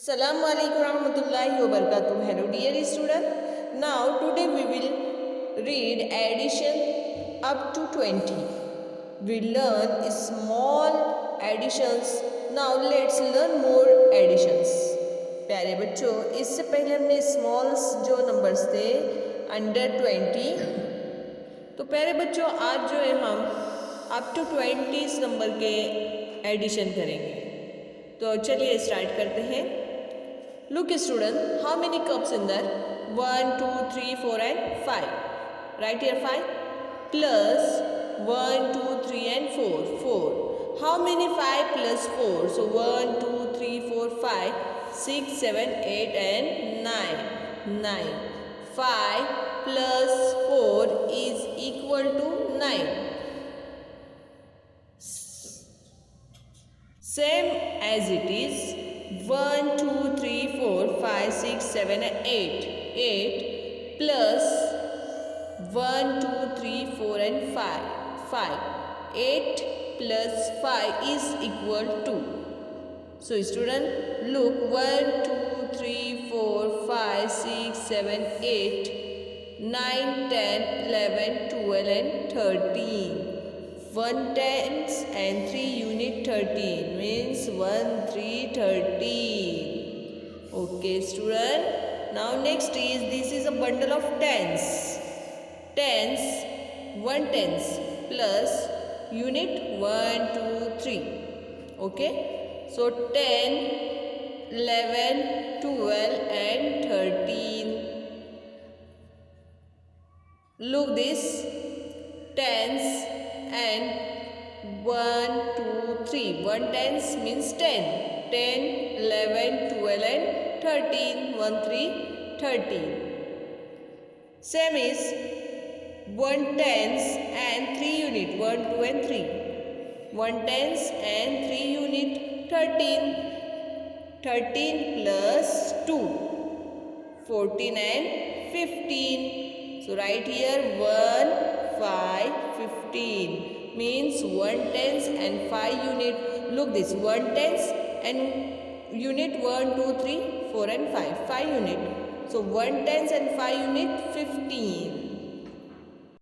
Assalamu alaikum warahmatullahi wabarakatuh. Hello dear student. Now today we will read addition up to 20. We learn small additions. Now let's learn more additions. प्यारे बच्चों, इससे पहले हमने smalls जो numbers थे under 20, तो प्यारे बच्चों आज जो है हम अप टू 20 नंबर के एडिशन करेंगे। तो चलिए स्टार्ट करते हैं। Look student, how many cups in there? 1, 2, 3, 4 and 5. Right here 5 plus 1, 2, 3 and 4. 4. How many 5 plus 4? So 1, 2, 3, 4, 5, 6, 7, 8 and 9. 9. 5 plus 4 is equal to 9. Same as it is 1, 2, 3, 4, 5, 6, 7 and 8. 8 plus 1, 2, 3, 4 and 5. 5. 8 plus 5 is equal to. So student, look 1, 2, 3, 4, 5, 6, 7, 8, 9, 10, 11, 12 and 13. 1 tens and 3 unit 13 means 1, 3, 13. Okay student. Now next is this is a bundle of tens. Tens 1 tens plus unit 1, 2, 3. Okay. So 10, 11, 12 and 13. Look this tens and 1, 2, 3. 1 tens means 10. 10, 11, 12 and 13. 1, 3, 13. Same is 1 tens and 3 unit. 1, 2 and 3. 1 tens and 3 unit 13. 13 plus 2. 14 and 15. So write here 1, 5, 15 means 1 tens and 5 unit. Look this 1 tens and unit 1, 2, 3, 4 and 5. 5 unit. So 1 tens and 5 unit 15.